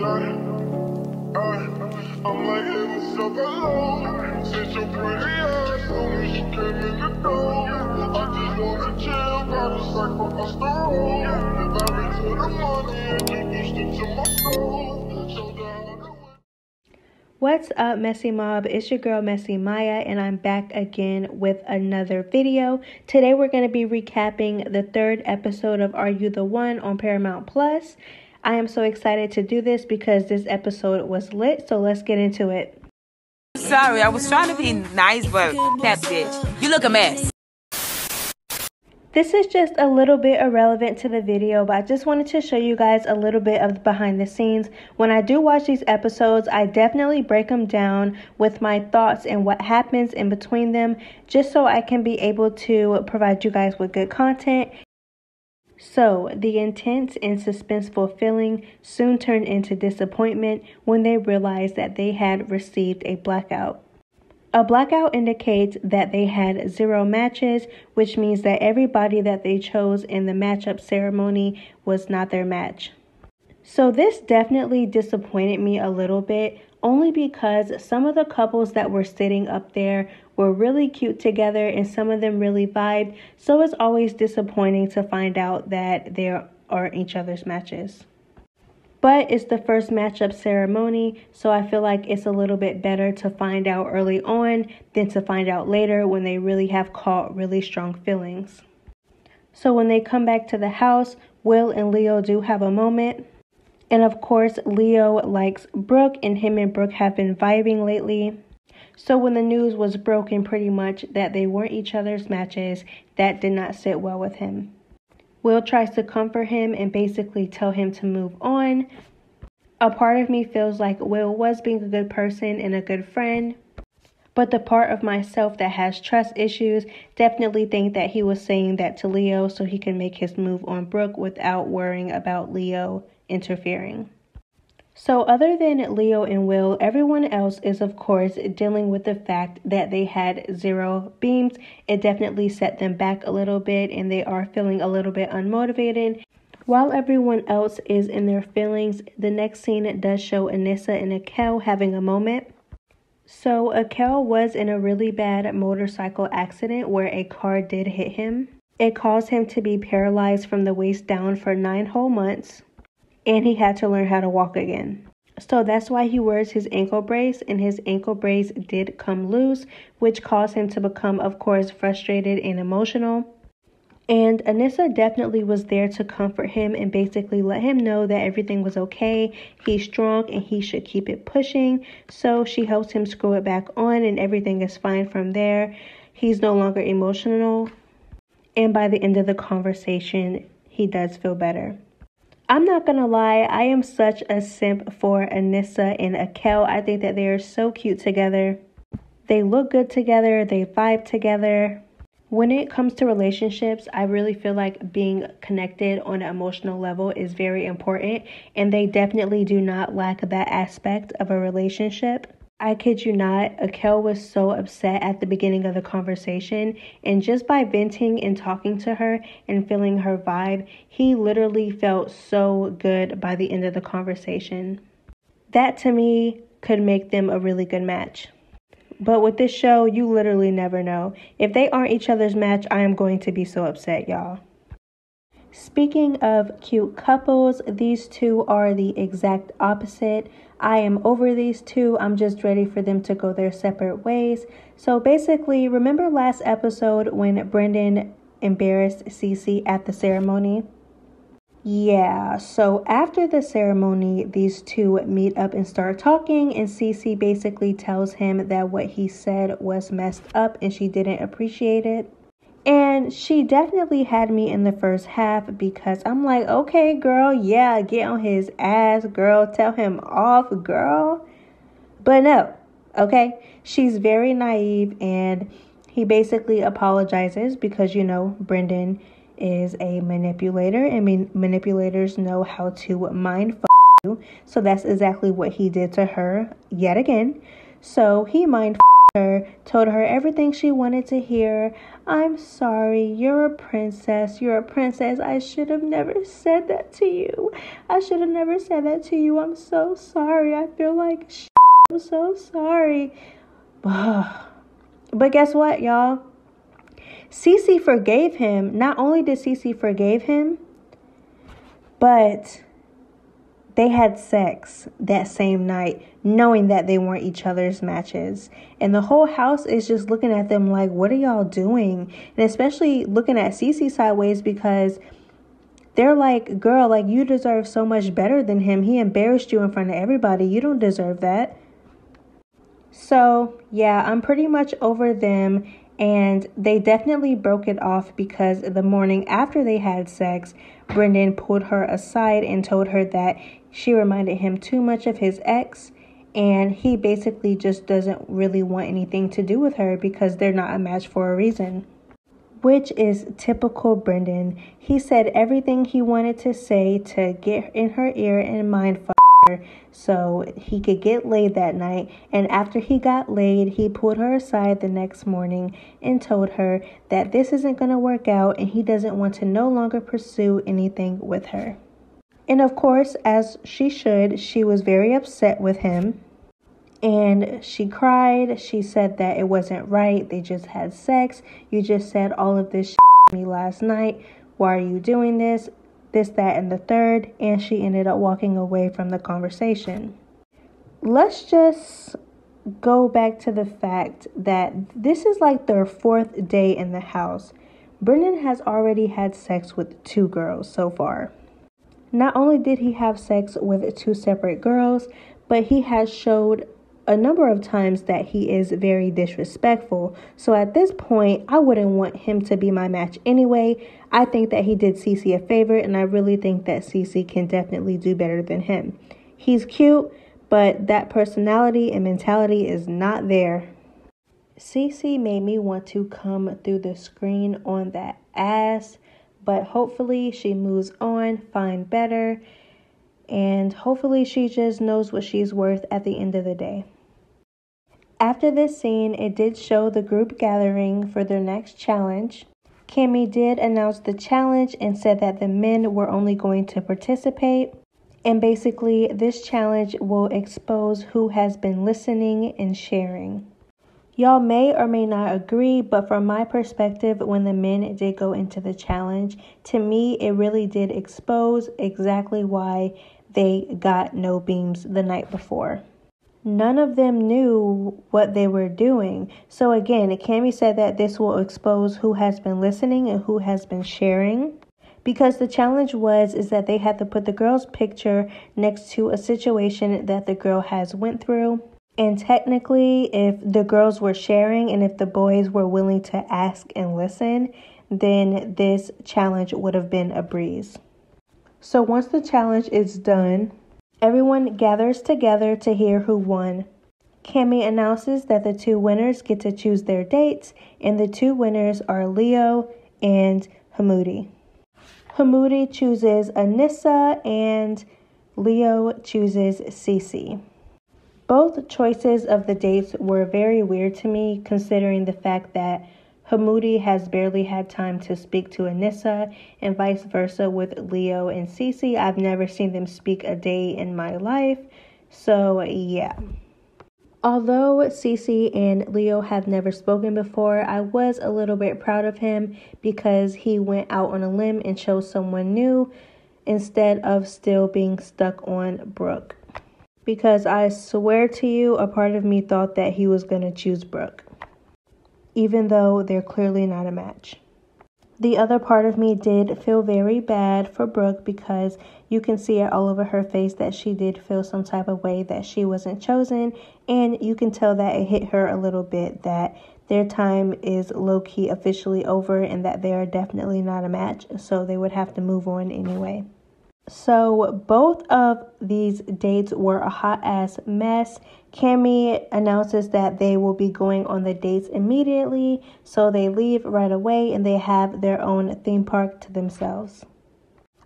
I'm like, hey, what's up, hello? Since your pretty ass told me she came in the door, I just wanna chill, got a sack for us to roll. Married to the money, introduced her to my soul. Showed her how to win. What's up, Messy Mob? It's your girl Messy Maya, and I'm back again with another video. Today we're going to be recapping the third episode of Are You the One on Paramount Plus. I am so excited to do this because this episode was lit, so let's get into it. Sorry, I was trying to be nice, but that bitch, you look a mess. This is just a little bit irrelevant to the video, but I just wanted to show you guys a little bit of behind the scenes. When I do watch these episodes, I definitely break them down with my thoughts and what happens in between them, just so I can be able to provide you guys with good content. So, the intense and suspenseful feeling soon turned into disappointment when they realized that they had received a blackout. A blackout indicates that they had 0 matches, which means that everybody that they chose in the matchup ceremony was not their match. So this definitely disappointed me a little bit, only because some of the couples that were sitting up there were really cute together and some of them really vibed. So it's always disappointing to find out that they are each other's matches. But it's the first matchup ceremony, so I feel like it's a little bit better to find out early on than to find out later when they really have caught really strong feelings. So when they come back to the house, Will and Leo do have a moment. And of course, Leo likes Brooke, and him and Brooke have been vibing lately. So when the news was broken pretty much that they weren't each other's matches, that did not sit well with him. Will tries to comfort him and basically tell him to move on. A part of me feels like Will was being a good person and a good friend, but the part of myself that has trust issues definitely think that he was saying that to Leo so he can make his move on Brooke without worrying about Leo interfering. So other than Leo and Will, everyone else is of course dealing with the fact that they had 0 beams. It definitely set them back a little bit and they are feeling a little bit unmotivated. While everyone else is in their feelings, the next scene does show Anissa and Akel having a moment. So Akel was in a really bad motorcycle accident where a car did hit him. It caused him to be paralyzed from the waist down for 9 whole months. And he had to learn how to walk again. So that's why he wears his ankle brace, and his ankle brace did come loose, which caused him to become, of course, frustrated and emotional. And Anissa definitely was there to comfort him and basically let him know that everything was okay. He's strong and he should keep it pushing. So she helps him screw it back on and everything is fine from there. He's no longer emotional. And by the end of the conversation, he does feel better. I'm not gonna lie, I am such a simp for Anissa and Akel. I think that they are so cute together. They look good together, they vibe together. When it comes to relationships, I really feel like being connected on an emotional level is very important, and they definitely do not lack that aspect of a relationship. I kid you not, Akel was so upset at the beginning of the conversation, and just by venting and talking to her and feeling her vibe, he literally felt so good by the end of the conversation. That to me could make them a really good match. But with this show, you literally never know. If they aren't each other's match, I am going to be so upset, y'all. Speaking of cute couples, these two are the exact opposite. I am over these two. I'm just ready for them to go their separate ways. So basically, remember last episode when Brendan embarrassed Cece at the ceremony? Yeah, so after the ceremony, these two meet up and start talking, and Cece basically tells him that what he said was messed up and she didn't appreciate it. And she definitely had me in the first half because I'm like, okay, girl, yeah, get on his ass, girl, tell him off, girl. But no, okay, she's very naive and he basically apologizes because, you know, Brendan is a manipulator and manipulators know how to mind you. So that's exactly what he did to her yet again. So he mind her, told her everything she wanted to hear. I'm sorry, you're a princess. You're a princess. I should have never said that to you. I should have never said that to you. I'm so sorry. I feel like shit. I'm so sorry. But guess what, y'all? Cece forgave him. Not only did Cece forgive him, but they had sex that same night, knowing that they weren't each other's matches. And the whole house is just looking at them like, what are y'all doing? And especially looking at Cece sideways, because they're like, girl, like, you deserve so much better than him. He embarrassed you in front of everybody. You don't deserve that. So, yeah, I'm pretty much over them. And they definitely broke it off because the morning after they had sex, Brendan pulled her aside and told her that she reminded him too much of his ex, and he basically just doesn't really want anything to do with her because they're not a match for a reason. Which is typical Brendan. He said everything he wanted to say to get in her ear and mind fuck her so he could get laid that night. And after he got laid, he pulled her aside the next morning and told her that this isn't going to work out and he doesn't want to no longer pursue anything with her. And of course, as she should, she was very upset with him. And she cried. She said that it wasn't right. They just had sex. You just said all of this shit to me last night. Why are you doing this? This, that, and the third. And she ended up walking away from the conversation. Let's just go back to the fact that this is like their 4th day in the house. Brendan has already had sex with 2 girls so far. Not only did he have sex with 2 separate girls, but he has showed a number of times that he is very disrespectful. So at this point, I wouldn't want him to be my match anyway. I think that he did Cece a favor, and I really think that Cece can definitely do better than him. He's cute, but that personality and mentality is not there. Cece made me want to come through the screen on that ass. But hopefully she moves on, find better, and hopefully she just knows what she's worth at the end of the day. After this scene, it did show the group gathering for their next challenge. Kimmy did announce the challenge and said that the men were only going to participate. And basically, this challenge will expose who has been listening and sharing. Y'all may or may not agree, but from my perspective, when the men did go into the challenge, to me, it really did expose exactly why they got no beams the night before. None of them knew what they were doing. So again, Cammie said that this will expose who has been listening and who has been sharing. Because the challenge is that they had to put the girl's picture next to a situation that the girl has went through. And technically, if the girls were sharing and if the boys were willing to ask and listen, then this challenge would have been a breeze. So once the challenge is done, everyone gathers together to hear who won. Cammie announces that the 2 winners get to choose their dates, and the 2 winners are Leo and Hamoudi. Hamoudi chooses Anissa and Leo chooses Cece. Both choices of the dates were very weird to me, considering the fact that Hamoudi has barely had time to speak to Anissa, and vice versa with Leo and Cece. I've never seen them speak a day in my life, so yeah. Although Cece and Leo have never spoken before, I was a little bit proud of him because he went out on a limb and chose someone new instead of still being stuck on Brooke. Because I swear to you, a part of me thought that he was going to choose Brooke, even though they're clearly not a match. The other part of me did feel very bad for Brooke because you can see it all over her face that she did feel some type of way that she wasn't chosen, and you can tell that it hit her a little bit that their time is low-key officially over and that they are definitely not a match, so they would have to move on anyway. So both of these dates were a hot ass mess. Cammie announces that they will be going on the dates immediately, so they leave right away and they have their own theme park to themselves.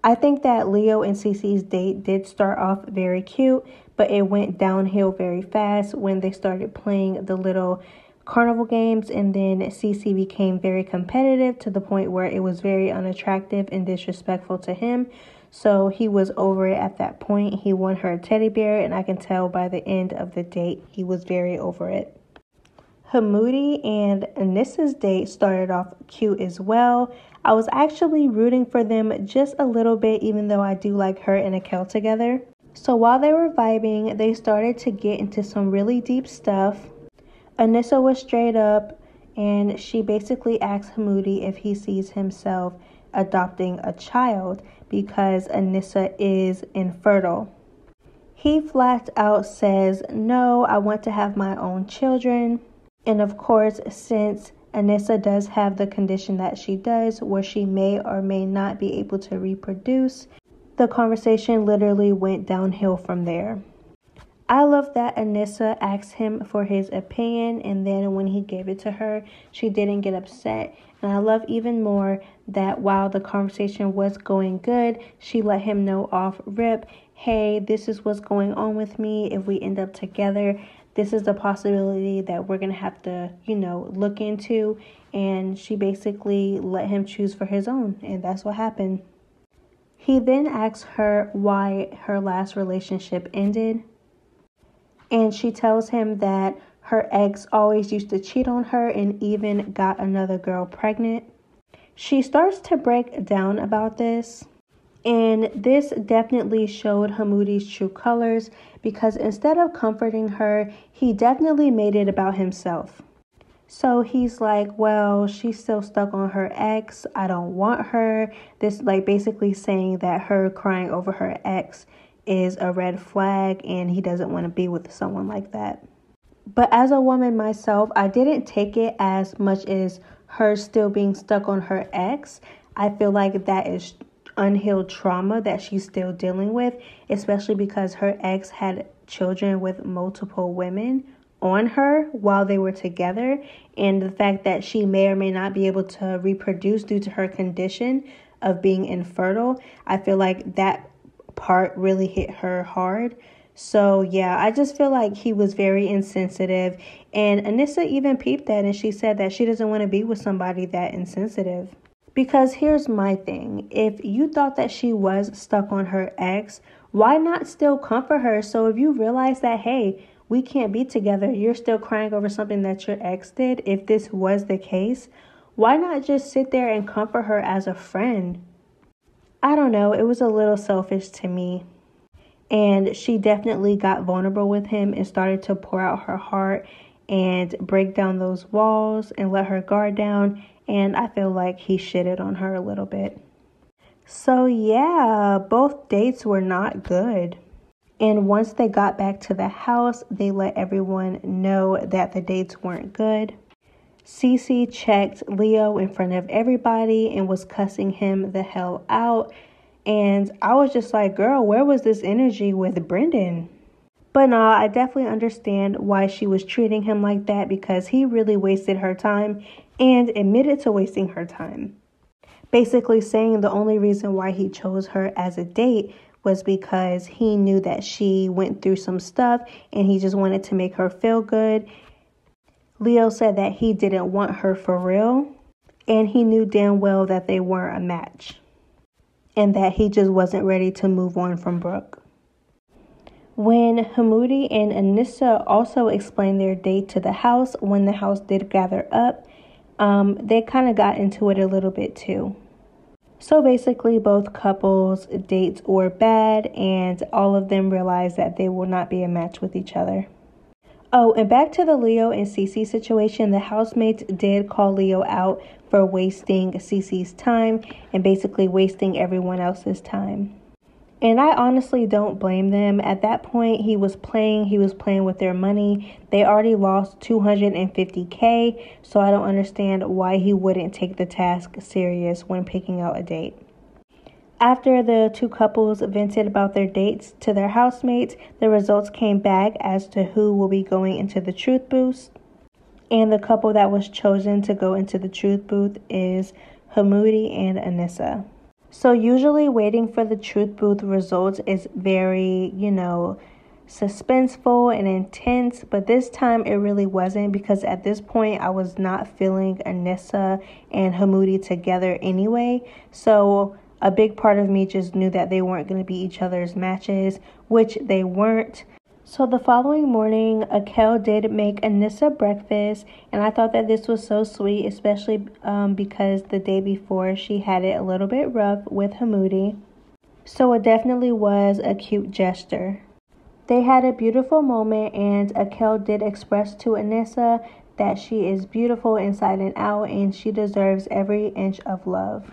I think that Leo and Cece's date did start off very cute, but it went downhill very fast when they started playing the little carnival games, and then Cece became very competitive to the point where it was very unattractive and disrespectful to him. So he was over it at that point. He won her a teddy bear, and I can tell by the end of the date he was very over it. Hamudi and Anissa's date started off cute as well. I was actually rooting for them just a little bit, even though I do like her and Akel together. So while they were vibing, they started to get into some really deep stuff. Anissa was straight up, and she basically asked Hamudi if he sees himself adopting a child because Anissa is infertile. He flat out says, "No, I want to have my own children." And of course, since Anissa does have the condition that she does, where she may or may not be able to reproduce, the conversation literally went downhill from there. I love that Anissa asked him for his opinion, and then when he gave it to her, she didn't get upset. And I love even more that while the conversation was going good, she let him know off rip, "Hey, this is what's going on with me. If we end up together, this is the possibility that we're going to have to, look into." And she basically let him choose for his own. And that's what happened. He then asks her why her last relationship ended. And she tells him that her ex always used to cheat on her and even got another girl pregnant. She starts to break down about this. And this definitely showed Hamudi's true colors, because instead of comforting her, he definitely made it about himself. So he's like, "Well, she's still stuck on her ex. I don't want her." This basically saying that her crying over her ex is a red flag and he doesn't want to be with someone like that. But as a woman myself, I didn't take it as much as her still being stuck on her ex. I feel like that is unhealed trauma that she's still dealing with, especially because her ex had children with multiple women on her while they were together, and the fact that she may or may not be able to reproduce due to her condition of being infertile, I feel like that part really hit her hard. So yeah, I just feel like he was very insensitive, and Anissa even peeped that, and she said that she doesn't want to be with somebody that insensitive. Because here's my thing. If you thought that she was stuck on her ex, why not still comfort her? So if you realize that, hey, we can't be together, you're still crying over something that your ex did, if this was the case, why not just sit there and comfort her as a friend? I don't know. It was a little selfish to me. And she definitely got vulnerable with him and started to pour out her heart and break down those walls and let her guard down. And I feel like he shitted on her a little bit. So yeah, both dates were not good. And once they got back to the house, they let everyone know that the dates weren't good. Cece checked Leo in front of everybody and was cussing him the hell out. And I was just like, girl, where was this energy with Brendan? But no, I definitely understand why she was treating him like that, because he really wasted her time and admitted to wasting her time. Basically saying the only reason why he chose her as a date was because he knew that she went through some stuff and he just wanted to make her feel good. Leo said that he didn't want her for real, and he knew damn well that they weren't a match, and that he just wasn't ready to move on from Brooke. When Hamudi and Anissa also explained their date to the house, when the house did gather up, they kind of got into it a little bit too. So basically, both couples' dates were bad, and all of them realized that they will not be a match with each other. Oh, and back to the Leo and Cece situation, the housemates did call Leo out for wasting Cece's time and basically wasting everyone else's time. And I honestly don't blame them. At that point, he was playing with their money. They already lost $250K, so I don't understand why he wouldn't take the task serious when picking out a date. After the two couples vented about their dates to their housemates, the results came back as to who will be going into the truth booth. And the couple that was chosen to go into the truth booth is Hamudi and Anissa. So usually waiting for the truth booth results is very, suspenseful and intense, but this time it really wasn't, because at this point I was not feeling Anissa and Hamoudi together anyway. So a big part of me just knew that they weren't going to be each other's matches, which they weren't. So the following morning, Akel did make Anissa breakfast, and I thought that this was so sweet, especially because the day before she had it a little bit rough with Hamoudi. So it definitely was a cute gesture. They had a beautiful moment, and Akel did express to Anissa that she is beautiful inside and out, and she deserves every inch of love.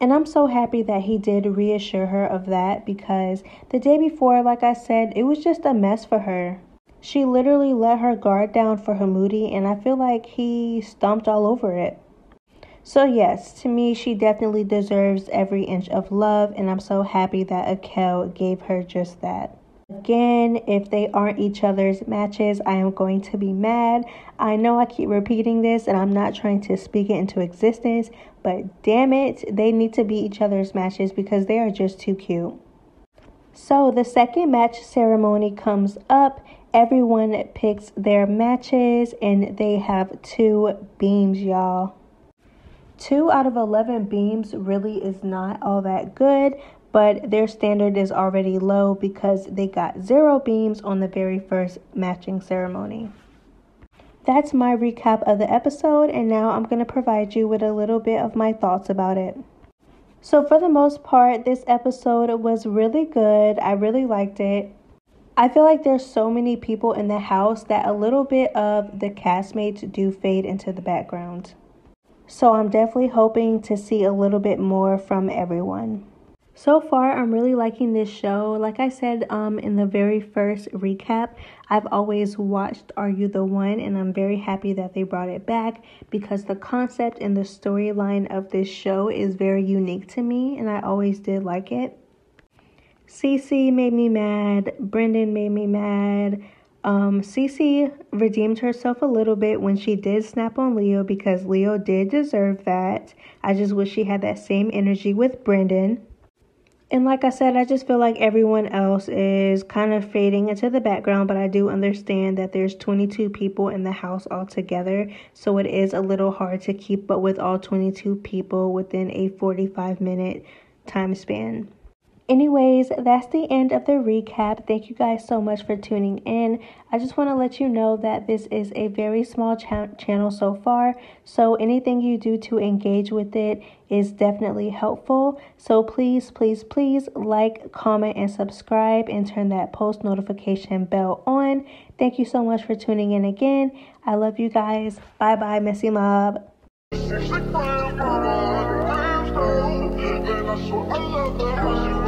And I'm so happy that he did reassure her of that, because the day before, like I said, it was just a mess for her. She literally let her guard down for Hamoudi, and I feel like he stomped all over it. So yes, to me, she definitely deserves every inch of love, and I'm so happy that Akel gave her just that. Again, if they aren't each other's matches, I am going to be mad. I know I keep repeating this, and I'm not trying to speak it into existence, but damn it, they need to be each other's matches because they are just too cute. So the second match ceremony comes up. Everyone picks their matches, and they have 2 beams, y'all. 2 out of 11 beams really is not all that good, but their standard is already low because they got 0 beams on the very first matching ceremony. That's my recap of the episode, and now I'm going to provide you with a little bit of my thoughts about it. So for the most part, this episode was really good. I really liked it. I feel like there's so many people in the house that a little bit of the castmates do fade into the background. So I'm definitely hoping to see a little bit more from everyone. So far, I'm really liking this show. Like I said in the very first recap, I've always watched Are You the One? And I'm very happy that they brought it back, because the concept and the storyline of this show is very unique to me, and I always did like it. Cece made me mad. Brendan made me mad. Cece redeemed herself a little bit when she did snap on Leo, because Leo did deserve that. I just wish she had that same energy with Brendan. And like I said, I just feel like everyone else is kind of fading into the background, but I do understand that there's 22 people in the house altogether, so it is a little hard to keep up with all 22 people within a 45-minute time span. Anyways, that's the end of the recap. Thank you guys so much for tuning in. I just want to let you know that this is a very small channel so far, so anything you do to engage with it is definitely helpful. So please, please, please like, comment, and subscribe, and turn that post notification bell on. Thank you so much for tuning in again. I love you guys. Bye bye, Messy Mob. I love her.